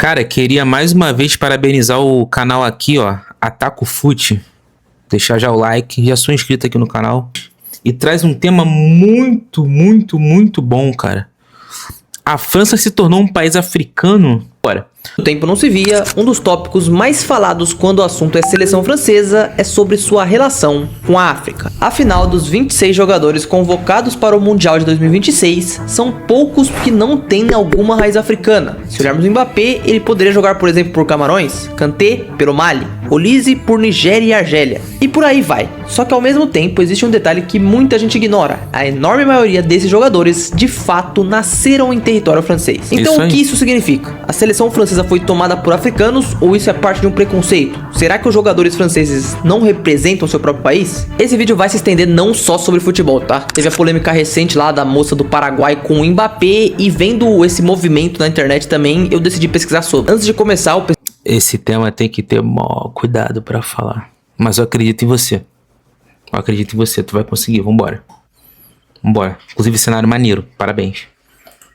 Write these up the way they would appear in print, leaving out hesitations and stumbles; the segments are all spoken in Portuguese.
Cara, queria mais uma vez parabenizar o canal aqui, ó, Ataco Fute. Deixar já o like, já sou inscrito aqui no canal. E traz um tema muito bom, cara. A França se tornou um país africano. Bora. O tempo não se via, um dos tópicos mais falados quando o assunto é seleção francesa é sobre sua relação com a África. Afinal, dos 26 jogadores convocados para o Mundial de 2026, são poucos que não têm alguma raiz africana. Se olharmos o Mbappé, ele poderia jogar, por exemplo, por Camarões, Kanté pelo Mali, Olise por Nigéria e Argélia, e por aí vai. Só que ao mesmo tempo existe um detalhe que muita gente ignora: a enorme maioria desses jogadores de fato nasceram em território francês. Então o que isso significa? A seleção francesa foi tomada por africanos ou isso é parte de um preconceito? Será que os jogadores franceses não representam seu próprio país? Esse vídeo vai se estender não só sobre futebol, tá? Teve a polêmica recente lá da moça do Paraguai com o Mbappé, e vendo esse movimento na internet também, eu decidi pesquisar sobre. Antes de começar, esse tema tem que ter maior cuidado pra falar. Mas eu acredito em você. Eu acredito em você, tu vai conseguir, vambora. Vambora. Inclusive cenário maneiro, parabéns.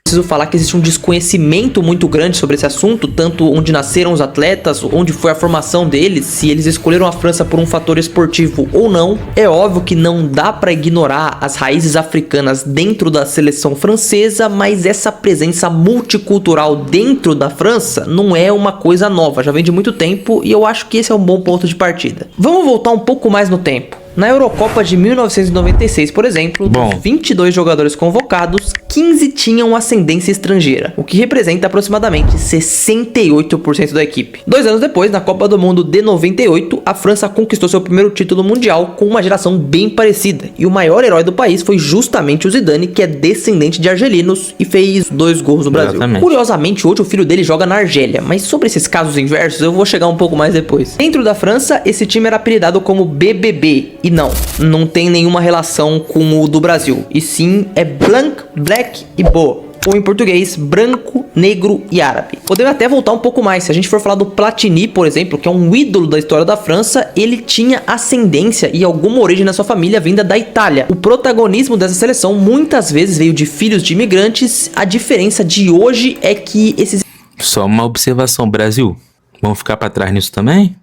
Preciso falar que existe um desconhecimento muito grande sobre esse assunto, tanto onde nasceram os atletas, onde foi a formação deles, se eles escolheram a França por um fator esportivo ou não. É óbvio que não dá pra ignorar as raízes africanas dentro da seleção francesa, mas essa presença multicultural dentro da França não é uma coisa nova, já vem de muito tempo, e eu acho que esse é um bom ponto de partida. Vamos voltar um pouco mais no tempo. Na Eurocopa de 1996, por exemplo, dos 22 jogadores convocados, 15 tinham ascendência estrangeira, o que representa aproximadamente 68% da equipe. 2 anos depois, na Copa do Mundo de 98, a França conquistou seu primeiro título mundial com uma geração bem parecida, e o maior herói do país foi justamente o Zidane, que é descendente de argelinos e fez 2 gols no Brasil. Exatamente. Curiosamente, hoje o filho dele joga na Argélia, mas sobre esses casos inversos eu vou chegar um pouco mais depois. Dentro da França, esse time era apelidado como BBB, e não tem nenhuma relação com o do Brasil, e sim é Blanc, Black e Beau, ou em português, branco, negro e árabe. Podemos até voltar um pouco mais. Se a gente for falar do Platini, por exemplo, que é um ídolo da história da França, ele tinha ascendência e alguma origem na sua família vinda da Itália. O protagonismo dessa seleção muitas vezes veio de filhos de imigrantes. A diferença de hoje é que esses... Só uma observação, Brasil. Vamos ficar pra trás nisso também?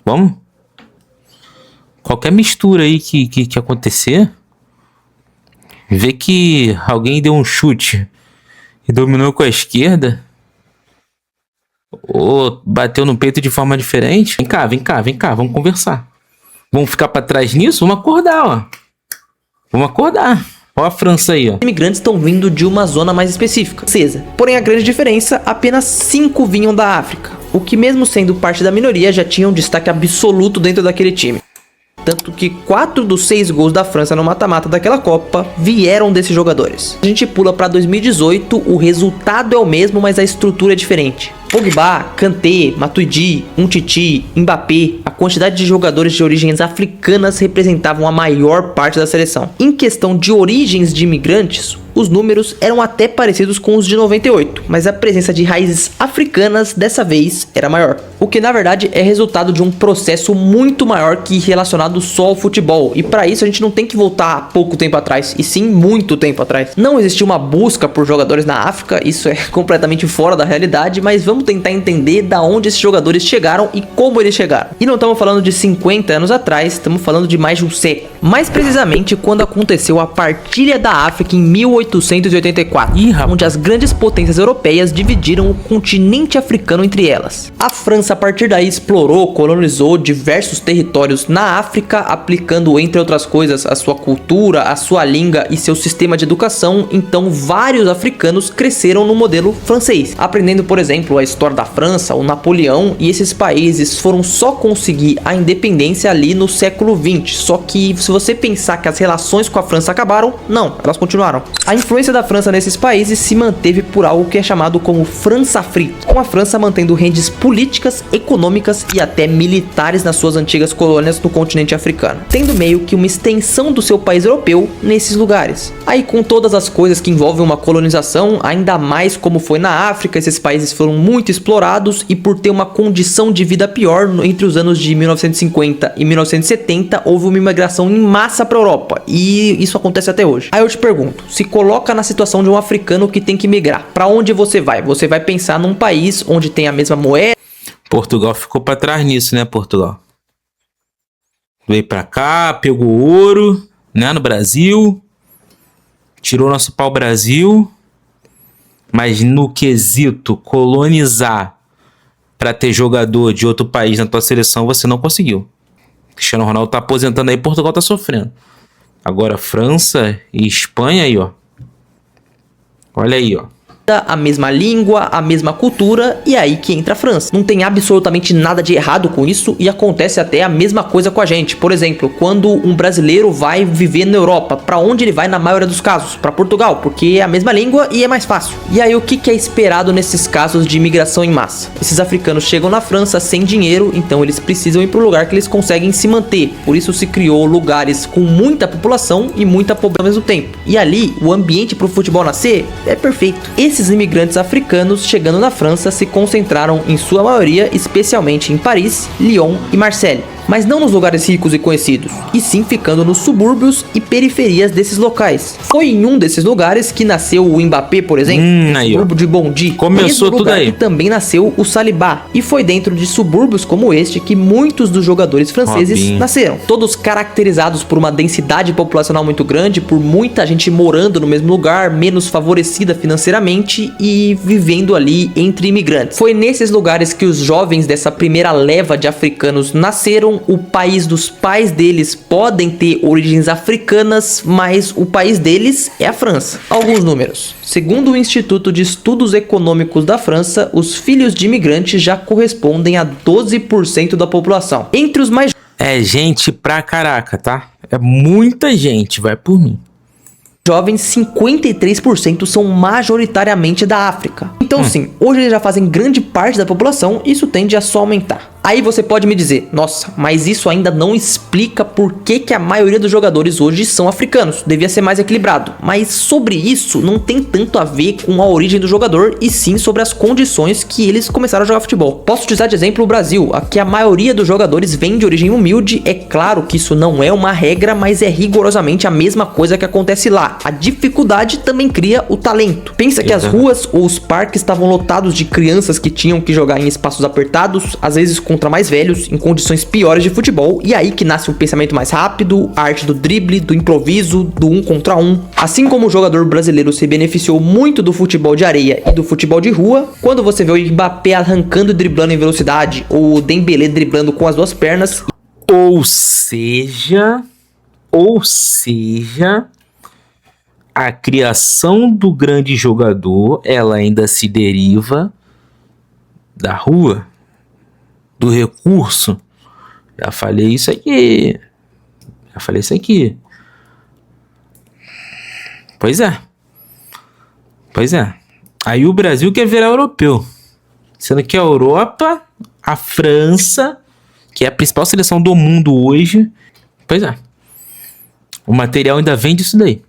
Vamos? Qualquer mistura aí que acontecer, vê que alguém deu um chute e dominou com a esquerda, ou bateu no peito de forma diferente. Vem cá, vamos conversar. Vamos ficar pra trás nisso? Vamos acordar, ó. Vamos acordar. Olha a França aí, ó. Os imigrantes estão vindo de uma zona mais específica, francesa. Porém, a grande diferença, apenas 5 vinham da África, o que mesmo sendo parte da minoria, já tinha um destaque absoluto dentro daquele time. Tanto que 4 dos 6 gols da França no mata-mata daquela Copa vieram desses jogadores. A gente pula para 2018, o resultado é o mesmo, mas a estrutura é diferente. Pogba, Kanté, Matuidi, Umtiti, Mbappé, a quantidade de jogadores de origens africanas representavam a maior parte da seleção. Em questão de origens de imigrantes, os números eram até parecidos com os de 98, mas a presença de raízes africanas dessa vez era maior. O que na verdade é resultado de um processo muito maior que relacionado só ao futebol, e para isso a gente não tem que voltar pouco tempo atrás, e sim muito tempo atrás. Não existiu uma busca por jogadores na África, isso é completamente fora da realidade, mas vamos tentar entender da onde esses jogadores chegaram e como eles chegaram. E não estamos falando de 50 anos atrás, estamos falando de mais de um século. Mais precisamente quando aconteceu a partilha da África em 1884, onde as grandes potências europeias dividiram o continente africano entre elas. A França a partir daí explorou, colonizou diversos territórios na África, aplicando entre outras coisas a sua cultura, a sua língua e seu sistema de educação. Então vários africanos cresceram no modelo francês, aprendendo por exemplo a história da França, o Napoleão, e esses países foram só conseguir a independência ali no século XX. Só que se você pensar que as relações com a França acabaram, não, elas continuaram. A influência da França nesses países se manteve por algo que é chamado como França-Afrique, com a França mantendo redes políticas, econômicas e até militares nas suas antigas colônias no continente africano, tendo meio que uma extensão do seu país europeu nesses lugares. Aí com todas as coisas que envolvem uma colonização, ainda mais como foi na África, esses países foram muito muito explorados e por ter uma condição de vida pior. Entre os anos de 1950 e 1970 houve uma imigração em massa para a Europa, e isso acontece até hoje. Aí eu te pergunto, se coloca na situação de um africano que tem que migrar, para onde você vai? Você vai pensar num país onde tem a mesma moeda? Portugal ficou para trás nisso, né, Portugal? Veio para cá, pegou ouro, né, no Brasil, tirou nosso pau-brasil, mas no quesito colonizar para ter jogador de outro país na tua seleção, você não conseguiu. Cristiano Ronaldo tá aposentando aí, Portugal tá sofrendo. Agora França e Espanha aí, ó. Olha aí, ó. A mesma língua, a mesma cultura, e aí que entra a França. Não tem absolutamente nada de errado com isso, e acontece até a mesma coisa com a gente. Por exemplo, quando um brasileiro vai viver na Europa, para onde ele vai na maioria dos casos? Para Portugal, porque é a mesma língua e é mais fácil. E aí o que é esperado nesses casos de imigração em massa? Esses africanos chegam na França sem dinheiro, então eles precisam ir para o lugar que eles conseguem se manter. Por isso se criou lugares com muita população e muita pobreza ao mesmo tempo. E ali, o ambiente para o futebol nascer é perfeito. Esses imigrantes africanos chegando na França se concentraram em sua maioria, especialmente em Paris, Lyon e Marseille. Mas não nos lugares ricos e conhecidos, e sim ficando nos subúrbios e periferias desses locais. Foi em um desses lugares que nasceu o Mbappé, por exemplo, no subúrbio de Bondy. Começou tudo aí. Que também nasceu o Saliba, e foi dentro de subúrbios como este que muitos dos jogadores franceses nasceram. Todos caracterizados por uma densidade populacional muito grande, por muita gente morando no mesmo lugar, menos favorecida financeiramente e vivendo ali entre imigrantes. Foi nesses lugares que os jovens dessa primeira leva de africanos nasceram. O país dos pais deles podem ter origens africanas, mas o país deles é a França. Alguns números. Segundo o Instituto de Estudos Econômicos da França, os filhos de imigrantes já correspondem a 12% da população. Entre os mais... É gente pra caraca, tá? É muita gente, vai por mim. Jovens, 53% são majoritariamente da África. Então sim, hoje eles já fazem grande parte da população, e isso tende a só aumentar. Aí você pode me dizer, nossa, mas isso ainda não explica por que a maioria dos jogadores hoje são africanos, devia ser mais equilibrado. Mas sobre isso não tem tanto a ver com a origem do jogador, e sim sobre as condições que eles começaram a jogar futebol. Posso utilizar de exemplo o Brasil, aqui a maioria dos jogadores vem de origem humilde. É claro que isso não é uma regra, mas é rigorosamente a mesma coisa que acontece lá. A dificuldade também cria o talento. Pensa que as ruas ou os parques estavam lotados de crianças que tinham que jogar em espaços apertados, às vezes contra mais velhos, em condições piores de futebol, e aí que nasce o pensamento mais rápido, a arte do drible, do improviso, do 1 contra 1. Assim como o jogador brasileiro se beneficiou muito do futebol de areia e do futebol de rua, quando você vê o Mbappé arrancando e driblando em velocidade, ou o Dembélé driblando com as duas pernas. Ou seja, a criação do grande jogador, ela ainda se deriva da rua, do recurso. Já falei isso aqui. Pois é. Aí o Brasil quer virar europeu, sendo que a Europa, a França, que é a principal seleção do mundo hoje, pois é, o material ainda vem disso daí.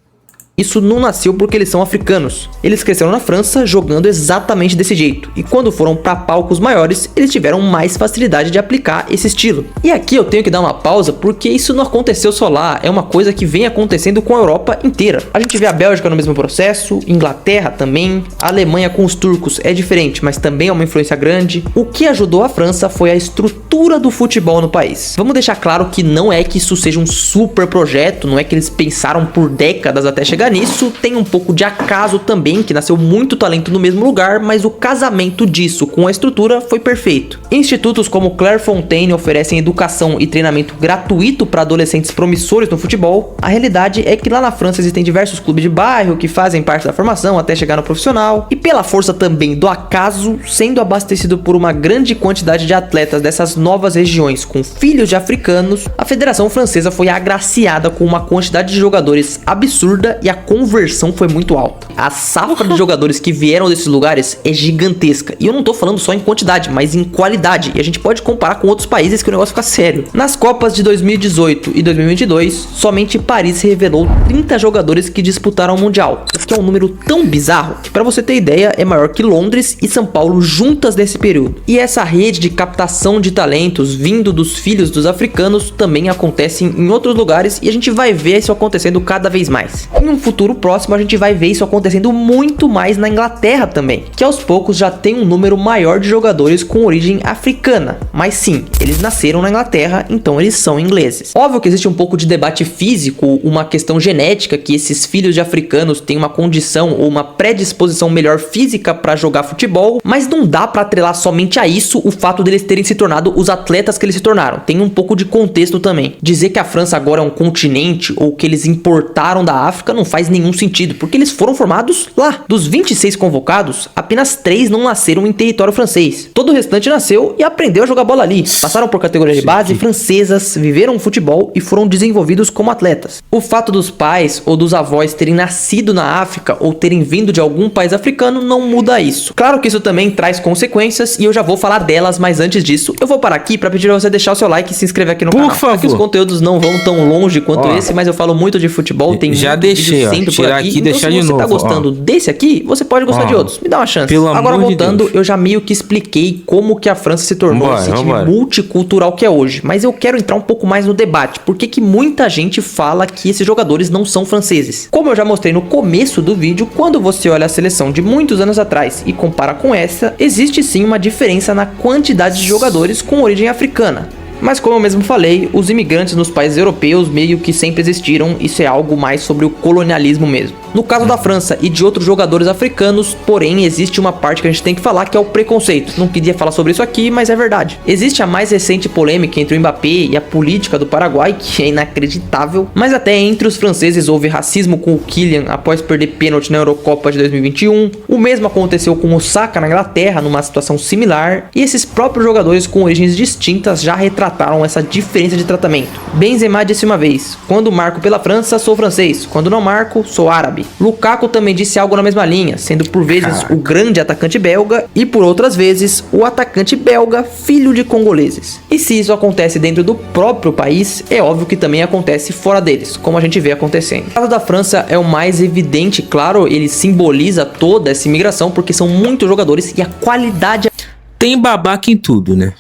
Isso não nasceu porque eles são africanos. Eles cresceram na França jogando exatamente desse jeito, e quando foram para palcos maiores, eles tiveram mais facilidade de aplicar esse estilo. E aqui eu tenho que dar uma pausa, porque isso não aconteceu só lá, é uma coisa que vem acontecendo com a Europa inteira. A gente vê a Bélgica no mesmo processo, Inglaterra também, a Alemanha com os turcos é diferente, mas também é uma influência grande. O que ajudou a França foi a estrutura do futebol no país. Vamos deixar claro que não é que isso seja um super projeto, não é que eles pensaram por décadas até chegar nisso, tem um pouco de acaso também, que nasceu muito talento no mesmo lugar, mas o casamento disso com a estrutura foi perfeito. Institutos como Clairefontaine oferecem educação e treinamento gratuito para adolescentes promissores no futebol. A realidade é que lá na França existem diversos clubes de bairro que fazem parte da formação até chegar no profissional, e pela força também do acaso, sendo abastecido por uma grande quantidade de atletas dessas novas regiões com filhos de africanos, a Federação Francesa foi agraciada com uma quantidade de jogadores absurda, e a conversão foi muito alta. A safra de jogadores que vieram desses lugares é gigantesca. E eu não tô falando só em quantidade, mas em qualidade. E a gente pode comparar com outros países que o negócio fica sério. Nas Copas de 2018 e 2022, somente Paris revelou 30 jogadores que disputaram o Mundial, o que é um número tão bizarro que, pra você ter ideia, é maior que Londres e São Paulo juntas nesse período. E essa rede de captação de talentos vindo dos filhos dos africanos também acontece em outros lugares e a gente vai ver isso acontecendo cada vez mais. Em um futuro próximo a gente vai ver isso acontecendo muito mais na Inglaterra também, que aos poucos já tem um número maior de jogadores com origem africana. Mas sim, eles nasceram na Inglaterra, então eles são ingleses. Óbvio que existe um pouco de debate físico, uma questão genética, que esses filhos de africanos têm uma condição ou uma predisposição melhor física para jogar futebol, mas não dá para atrelar somente a isso o fato deles terem se tornado os atletas que eles se tornaram. Tem um pouco de contexto também. Dizer que a França agora é um continente ou que eles importaram da África não faz nenhum sentido, porque eles foram formados lá. Dos 26 convocados, apenas 3 não nasceram em território francês. Todo o restante nasceu e aprendeu a jogar bola ali. Passaram por categorias de base francesas, viveram futebol e foram desenvolvidos como atletas. O fato dos pais ou dos avós terem nascido na África ou terem vindo de algum país africano não muda isso. Claro que isso também traz consequências e eu já vou falar delas, mas antes disso, eu vou parar aqui para pedir a você deixar o seu like e se inscrever aqui no canal. Por favor. Aqui os conteúdos não vão tão longe quanto esse, mas eu falo muito de futebol, tem já muito deixei, vídeo sempre por aqui. aqui, Então deixar se de você tá novo, gostando desse aqui, você pode gostar de outros. Me dá uma chance. Pelo Agora amor de voltando, Deus. eu já meio que expliquei como que a França se tornou esse time multicultural que é hoje, mas eu quero entrar um pouco mais no debate. Por que muita gente fala que esses jogadores não são franceses? Como eu já mostrei no começo do vídeo, quando você olha a seleção de muitos anos atrás e compara com essa, existe sim uma diferença na quantidade de jogadores com origem africana. Mas como eu mesmo falei, os imigrantes nos países europeus meio que sempre existiram, isso é algo mais sobre o colonialismo mesmo. No caso da França e de outros jogadores africanos, porém, existe uma parte que a gente tem que falar, que é o preconceito. Não queria falar sobre isso aqui, mas é verdade. Existe a mais recente polêmica entre o Mbappé e a política do Paraguai, que é inacreditável, mas até entre os franceses houve racismo com o Kylian após perder pênalti na Eurocopa de 2021. O mesmo aconteceu com o Saka na Inglaterra, numa situação similar, e esses próprios jogadores com origens distintas já retrataram essa diferença de tratamento. Benzema disse uma vez: quando marco pela França, sou francês, quando não marco, sou árabe. Lukaku também disse algo na mesma linha, sendo por vezes o grande atacante belga e por outras vezes o atacante belga filho de congoleses. E se isso acontece dentro do próprio país, é óbvio que também acontece fora deles, como a gente vê acontecendo. O caso da França é o mais evidente, claro, ele simboliza toda essa imigração porque são muitos jogadores e a qualidade... Tem babaca em tudo, né?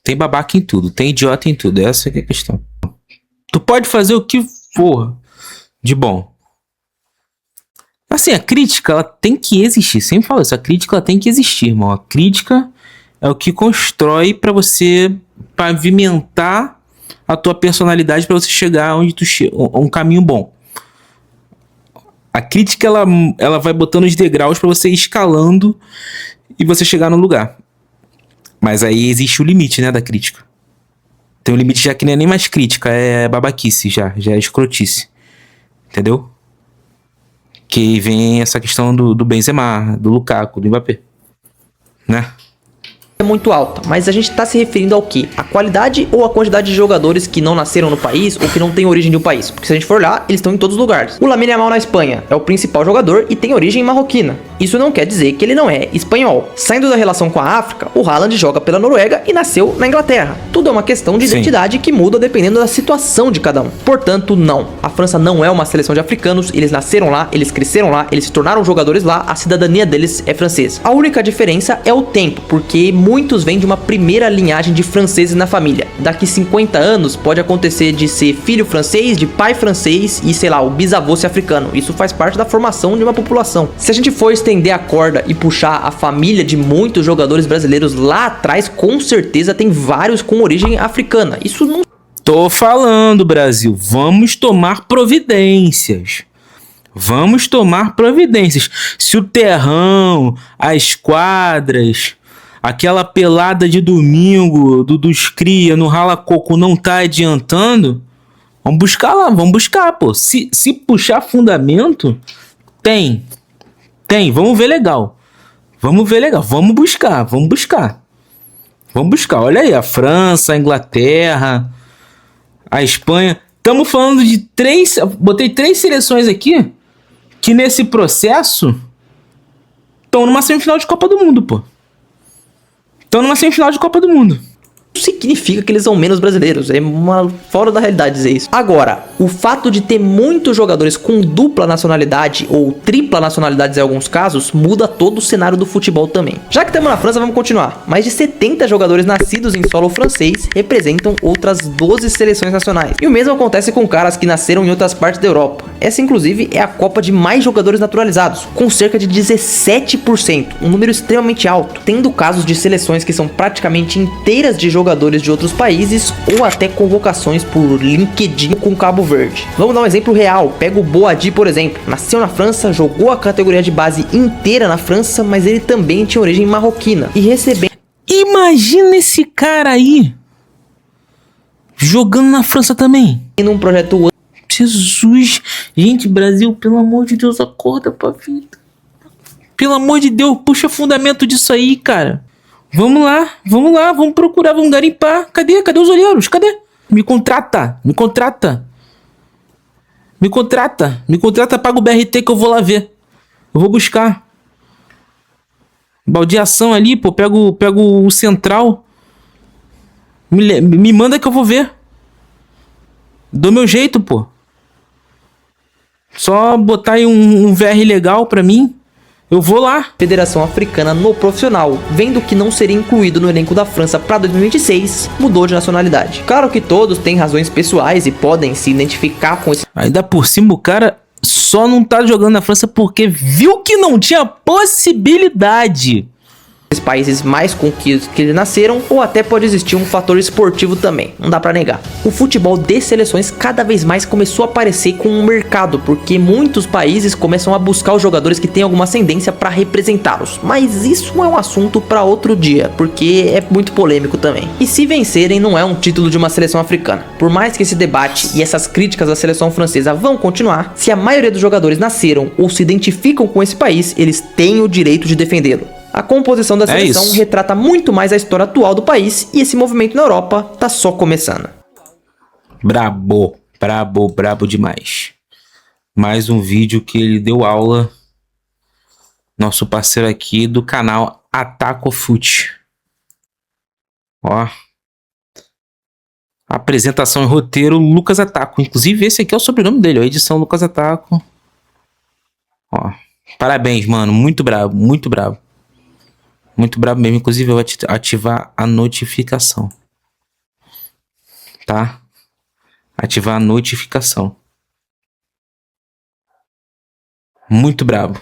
Tem babaca em tudo, tem idiota em tudo, essa que é a questão. Tu pode fazer o que for de bom. Assim, a crítica, ela tem que existir. Sempre falo isso, a crítica ela tem que existir, irmão. A crítica é o que constrói pra você pavimentar a tua personalidade pra você chegar onde tu chega, um caminho bom. A crítica, ela vai botando os degraus pra você ir escalando e você chegar no lugar. Mas aí existe o limite, né, da crítica. Tem um limite já que não é nem mais crítica, é babaquice já é escrotice. Entendeu? Que vem essa questão do Benzema, do Lukaku, do Mbappé. Né? É muito alta, mas a gente tá se referindo ao quê? A qualidade ou a quantidade de jogadores que não nasceram no país ou que não têm origem de um país? Porque se a gente for lá, eles estão em todos os lugares. O Lamine Yamal na Espanha é o principal jogador e tem origem marroquina. Isso não quer dizer que ele não é espanhol. Saindo da relação com a África, o Haaland joga pela Noruega e nasceu na Inglaterra. Tudo é uma questão de identidade que muda dependendo da situação de cada um. Portanto, não. A França não é uma seleção de africanos, eles nasceram lá, eles cresceram lá, eles se tornaram jogadores lá, a cidadania deles é francesa. A única diferença é o tempo, porque muitos vêm de uma primeira linhagem de franceses na família. Daqui 50 anos pode acontecer de ser filho francês, de pai francês e, sei lá, o bisavô ser africano. Isso faz parte da formação de uma população. Se a gente for estender a corda e puxar a família de muitos jogadores brasileiros lá atrás, com certeza tem vários com origem africana. Isso não... Tô falando, Brasil, vamos tomar providências. Vamos tomar providências. Se o terrão, as quadras, aquela pelada de domingo dos cria no Rala Coco não tá adiantando, vamos buscar lá, vamos buscar, pô. Se puxar fundamento, tem, vamos ver legal. Vamos buscar. Olha aí, a França, a Inglaterra, a Espanha, Estamos falando de 3... Botei 3 seleções aqui que nesse processo estão numa semifinal de Copa do Mundo, pô. Estão numa semifinal de Copa do Mundo. Significa que eles são menos brasileiros. É uma fora da realidade dizer isso. Agora, o fato de ter muitos jogadores com dupla nacionalidade ou tripla nacionalidade em alguns casos muda todo o cenário do futebol também. Já que estamos na França, vamos continuar. Mais de 70 jogadores nascidos em solo francês representam outras 12 seleções nacionais. E o mesmo acontece com caras que nasceram em outras partes da Europa. Essa, inclusive, é a Copa de mais jogadores naturalizados, com cerca de 17%, um número extremamente alto, tendo casos de seleções que são praticamente inteiras de jogadores de outros países ou até convocações por LinkedIn com Cabo Verde. Vamos dar um exemplo real. Pega o Boadi, por exemplo. Nasceu na França, jogou a categoria de base inteira na França, mas ele também tinha origem marroquina e recebendo... Imagina esse cara aí jogando na França também. um projeto... Jesus. Gente, Brasil, pelo amor de Deus, acorda pra vida. Pelo amor de Deus, puxa fundamento disso aí, cara. Vamos lá, vamos procurar, vamos garimpar. Cadê os olheiros? Cadê? Me contrata, paga o BRT que eu vou lá ver. Eu vou buscar. Baldeação ali, pô, pego o central. Me manda que eu vou ver. Dou meu jeito, pô. Só botar aí um VR legal pra mim. Eu vou lá. Federação Africana no profissional, vendo que não seria incluído no elenco da França para 2026, mudou de nacionalidade. Claro que todos têm razões pessoais e podem se identificar com esse... Ainda por cima o cara só não tá jogando na França porque viu que não tinha possibilidade. países mais com que eles nasceram, ou até pode existir um fator esportivo também, não dá pra negar. O futebol de seleções cada vez mais começou a aparecer com um mercado, porque muitos países começam a buscar os jogadores que têm alguma ascendência pra representá-los, mas isso é um assunto pra outro dia, porque é muito polêmico também. E se vencerem não é um título de uma seleção africana. Por mais que esse debate e essas críticas à seleção francesa vão continuar, se a maioria dos jogadores nasceram ou se identificam com esse país, eles têm o direito de defendê-lo. A composição da seleção retrata muito mais a história atual do país e esse movimento na Europa tá só começando. Brabo, brabo demais. Mais um vídeo que ele deu aula. Nosso parceiro aqui do canal Atacofute. Ó. Apresentação e roteiro Lucas Ataco. Inclusive esse aqui é o sobrenome dele, ó. Edição Lucas Ataco. Ó. Parabéns, mano. Muito brabo, muito brabo. Muito brabo mesmo. Inclusive eu vou ativar a notificação. Tá? Ativar a notificação. Muito brabo.